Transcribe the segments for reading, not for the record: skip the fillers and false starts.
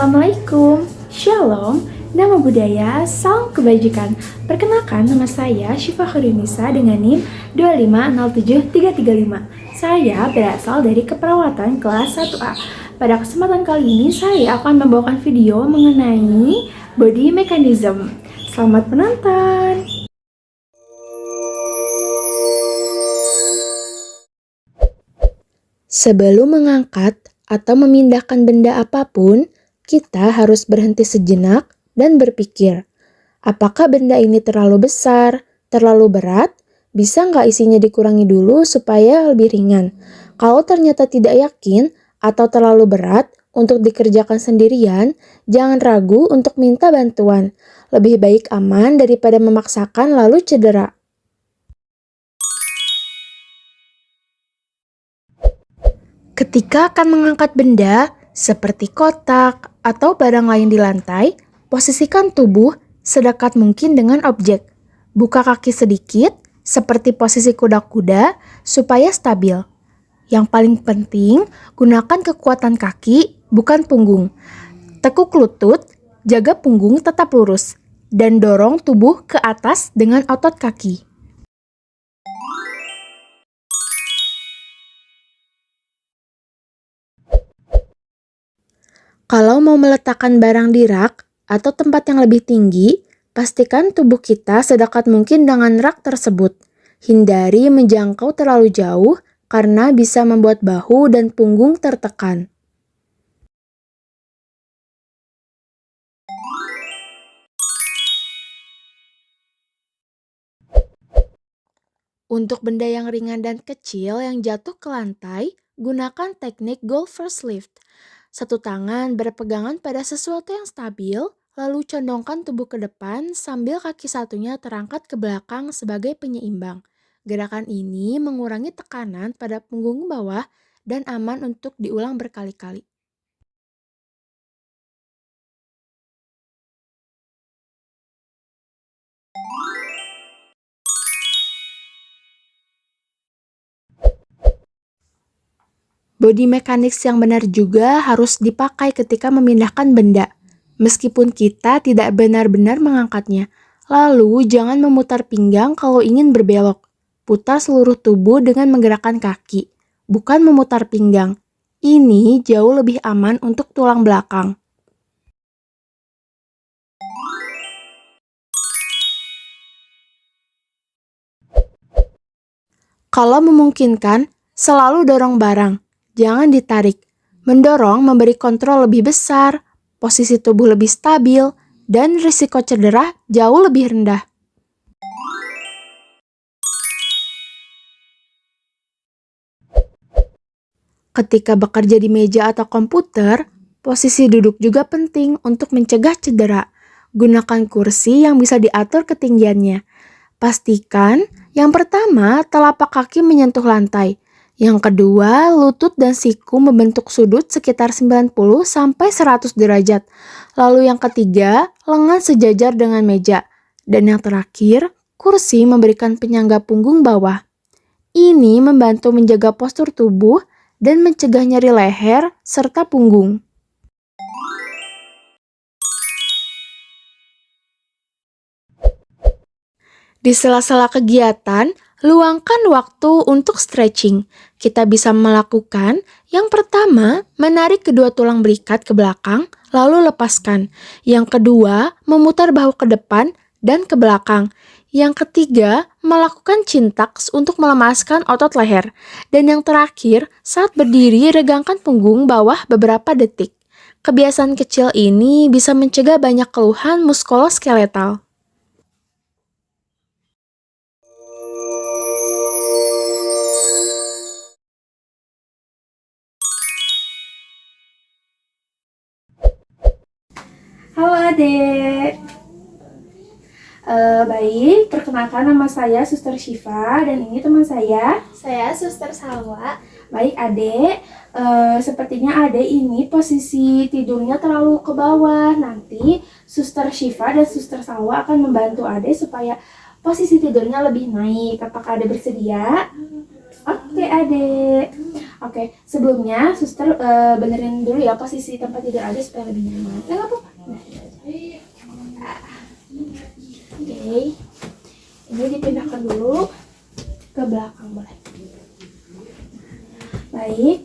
Assalamualaikum, Shalom, nama budaya, salam kebajikan. Perkenalkan, nama saya Syifa Khairunnisa dengan NIM 2507335. Saya berasal dari keperawatan kelas 1A. Pada kesempatan kali ini, saya akan membawakan video mengenai body mechanism. Selamat menonton! Sebelum mengangkat atau memindahkan benda apapun, kita harus berhenti sejenak dan berpikir, apakah benda ini terlalu besar, terlalu berat, bisa nggak isinya dikurangi dulu supaya lebih ringan. Kalau ternyata tidak yakin atau terlalu berat untuk dikerjakan sendirian, jangan ragu untuk minta bantuan. Lebih baik aman daripada memaksakan lalu cedera. Ketika akan mengangkat benda, seperti kotak atau barang lain di lantai, posisikan tubuh sedekat mungkin dengan objek. Buka kaki sedikit, seperti posisi kuda-kuda, supaya stabil. Yang paling penting, gunakan kekuatan kaki, bukan punggung. Tekuk lutut, jaga punggung tetap lurus, dan dorong tubuh ke atas dengan otot kaki. Kalau mau meletakkan barang di rak atau tempat yang lebih tinggi, pastikan tubuh kita sedekat mungkin dengan rak tersebut. Hindari menjangkau terlalu jauh karena bisa membuat bahu dan punggung tertekan. Untuk benda yang ringan dan kecil yang jatuh ke lantai, gunakan teknik golfer's lift. Satu tangan berpegangan pada sesuatu yang stabil, lalu condongkan tubuh ke depan sambil kaki satunya terangkat ke belakang sebagai penyeimbang. Gerakan ini mengurangi tekanan pada punggung bawah dan aman untuk diulang berkali-kali. Body mechanics yang benar juga harus dipakai ketika memindahkan benda, meskipun kita tidak benar-benar mengangkatnya. Lalu, jangan memutar pinggang kalau ingin berbelok. Putar seluruh tubuh dengan menggerakkan kaki, bukan memutar pinggang. Ini jauh lebih aman untuk tulang belakang. Kalau memungkinkan, selalu dorong barang. Jangan ditarik. Mendorong memberi kontrol lebih besar, posisi tubuh lebih stabil, dan risiko cedera jauh lebih rendah. Ketika bekerja di meja atau komputer, posisi duduk juga penting untuk mencegah cedera. Gunakan kursi yang bisa diatur ketinggiannya. Pastikan yang pertama telapak kaki menyentuh lantai. Yang kedua, lutut dan siku membentuk sudut sekitar 90-100 derajat. Lalu yang ketiga, lengan sejajar dengan meja. Dan yang terakhir, kursi memberikan penyangga punggung bawah. Ini membantu menjaga postur tubuh dan mencegah nyeri leher serta punggung. Di sela-sela kegiatan, luangkan waktu untuk stretching. Kita bisa melakukan yang pertama, menarik kedua tulang berikat ke belakang, lalu lepaskan. Yang kedua, memutar bahu ke depan dan ke belakang. Yang ketiga, melakukan chin tucks untuk melemaskan otot leher. Dan yang terakhir, saat berdiri, regangkan punggung bawah beberapa detik. Kebiasaan kecil ini bisa mencegah banyak keluhan muskuloskeletal. Halo adik. Baik, perkenalkan nama saya Suster Syifa dan ini teman saya. Saya Suster Salwa. Baik adik, sepertinya adik ini posisi tidurnya terlalu ke bawah. Nanti Suster Syifa dan Suster Salwa akan membantu adik supaya posisi tidurnya lebih naik. Apakah adik bersedia? Oke adik. Oke, sebelumnya suster benerin dulu ya posisi tempat tidur Ade supaya lebih nyaman. Nggak apa-apa. Nah, oke, ini dipindahkan dulu ke belakang boleh. Baik,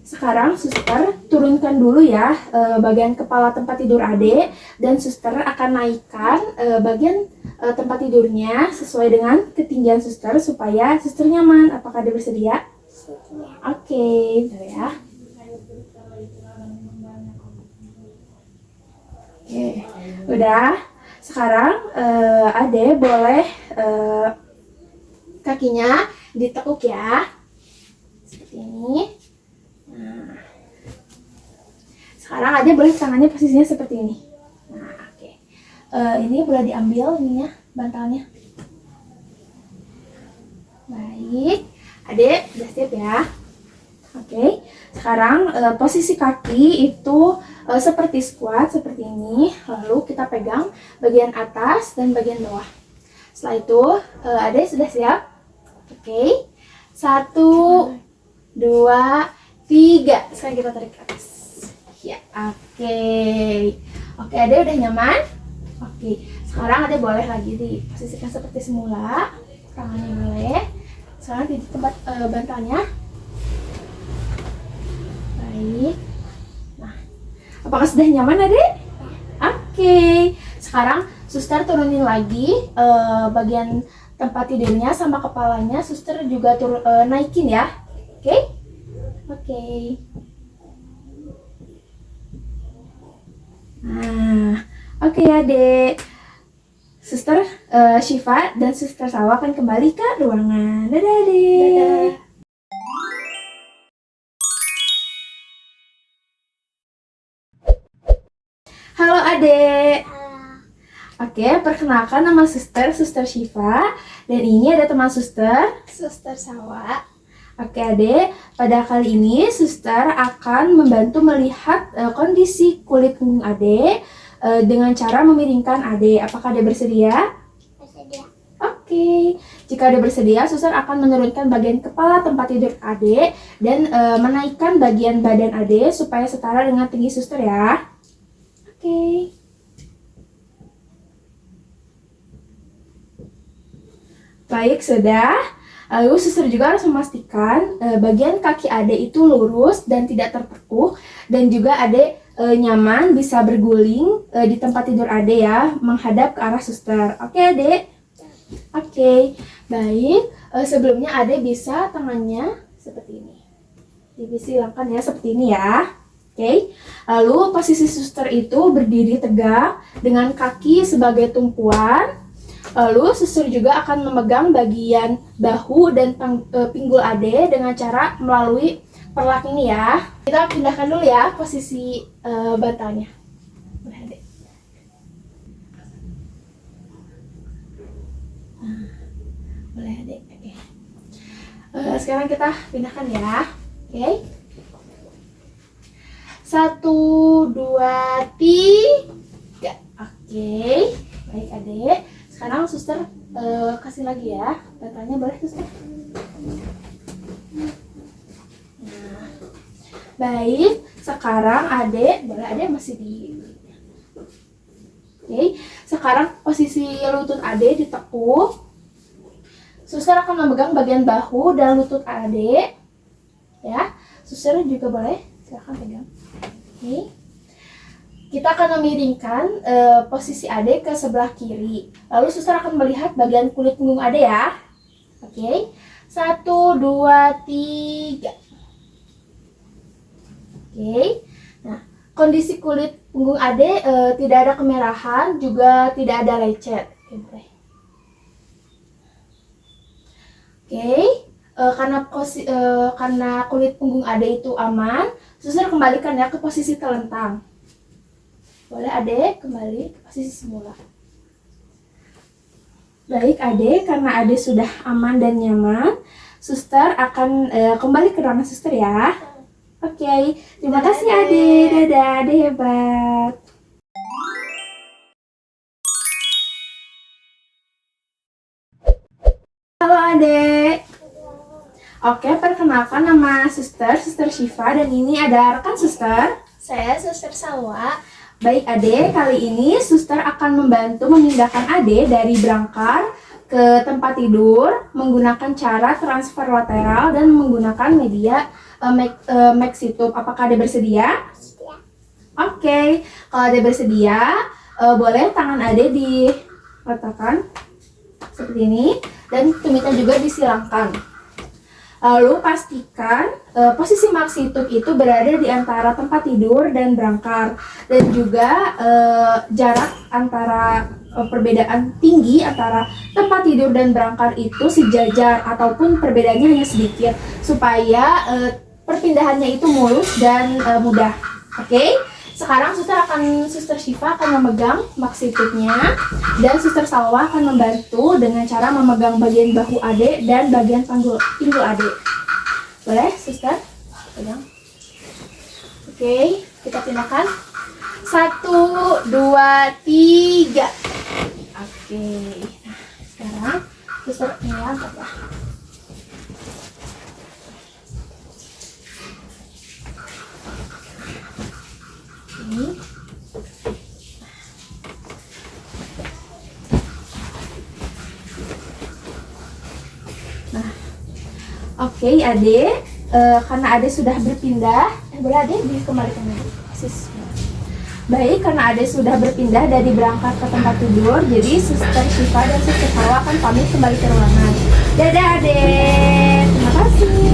sekarang suster turunkan dulu ya bagian kepala tempat tidur Ade, dan suster akan naikkan bagian tempat tidurnya sesuai dengan ketinggian suster supaya suster nyaman. Apakah Ade bersedia? Oke, bentar ya. Oke, udah. Sekarang Ade boleh kakinya ditekuk ya, seperti ini. Nah, sekarang Ade boleh tangannya posisinya seperti ini. Nah, oke. Ini boleh diambil ininya, bantalnya. Baik, Ade udah siap ya. Oke, sekarang posisi kaki itu seperti squat seperti ini. Lalu kita pegang bagian atas dan bagian bawah. Setelah itu, Ade sudah siap? Oke, 1, 2, 3. Sekarang kita tarik ke atas. Ya, oke. Oke, Ade udah nyaman? Oke, sekarang Ade boleh lagi diposisikan seperti semula. Tangannya boleh. Sekarang di tempat bantalnya. Baik. Nah, apakah sudah nyaman, Adik? Oke. Sekarang suster turunin lagi bagian tempat tidurnya sama kepalanya. Suster juga naikin ya. Oke? Oke. Nah, oke Adik. Suster Syifa dan Suster Salwa akan kembali ke ruangan. Dadah, Adik. Dadah. Halo Adek. Oke, perkenalkan nama Suster Syifa. Dan ini ada teman Suster Salwa. Oke Adek, pada kali ini Suster akan membantu melihat kondisi kulit punggung Adek dengan cara memiringkan Adek. Apakah Adek bersedia? Bersedia. Oke, jika Adek bersedia, Suster akan menurunkan bagian kepala tempat tidur Adek dan menaikkan bagian badan Adek supaya setara dengan tinggi Suster ya. Oke. Baik, sudah. Lalu suster juga harus memastikan bagian kaki Adek itu lurus dan tidak tertekuk, dan juga Adek nyaman bisa berguling di tempat tidur Adek ya, menghadap ke arah suster. Oke Adek? Oke. Baik, sebelumnya Adek bisa tangannya seperti ini. Disilangkan ya seperti ini ya. Oke. Lalu posisi suster itu berdiri tegak dengan kaki sebagai tumpuan. Lalu suster juga akan memegang bagian bahu dan pinggul Ade dengan cara melalui perlak ini ya. Kita pindahkan dulu ya posisi bantalnya. Boleh Ade. Boleh Ade. Oke. Sekarang kita pindahkan ya. Oke. 1, 2, 3. Oke. Baik Ade. Sekarang suster kasih lagi ya, bantalnya boleh suster. Nah, baik, sekarang Adek boleh, Adek masih di. Oke, sekarang posisi lutut Adek ditekuk. Suster akan memegang bagian bahu dan lutut Adek. Ya, suster juga boleh, silakan pegang. Oke. Kita akan memiringkan posisi Ade ke sebelah kiri. Lalu suster akan melihat bagian kulit punggung Ade ya. Oke. 1, 2, 3. Oke. Nah, kondisi kulit punggung Ade tidak ada kemerahan, juga tidak ada lecet. Oke, boleh. Oke. Karena kulit punggung Ade itu aman, suster kembalikan ya ke posisi telentang. Boleh Adek kembali ke posisi semula. Baik Adek, karena Adek sudah aman dan nyaman, suster akan kembali ke ruangan suster ya. Oke, terima kasih Adek. Dadah, Adek hebat. Halo Adek. Oke, perkenalkan nama Suster Syifa, dan ini ada rekan Suster. Saya Suster Salwa. Baik Ade, kali ini Suster akan membantu memindahkan Ade dari brangkar ke tempat tidur menggunakan cara transfer lateral dan menggunakan media maxi tube. Apakah Ade bersedia? Ya. Oke, kalau Ade bersedia, boleh tangan Ade diletakkan seperti ini dan tumitnya juga disilangkan. Lalu pastikan posisi maxi tube itu berada di antara tempat tidur dan brangkar, dan juga jarak antara perbedaan tinggi antara tempat tidur dan brangkar itu sejajar ataupun perbedaannya hanya sedikit supaya perpindahannya itu mulus dan mudah. Oke? Sekarang Suster Syifa akan memegang maxi tube-nya dan Suster Salwa akan membantu dengan cara memegang bagian bahu Ade dan bagian pinggul Ade. Boleh, Suster? Pegang. Oke, kita pindahkan. 1, 2, 3. Oke. Nah, sekarang Suster ini angkat ya. Ini. Nah, oke Ade, karena Ade sudah berpindah, boleh Ade dikembalikan lagi. Baik, karena Ade sudah berpindah dari berangkat ke tempat tidur, jadi Suster Syifa dan Suster Salwa akan pamit kembali ke ruangan. Dadah Ade, terima kasih.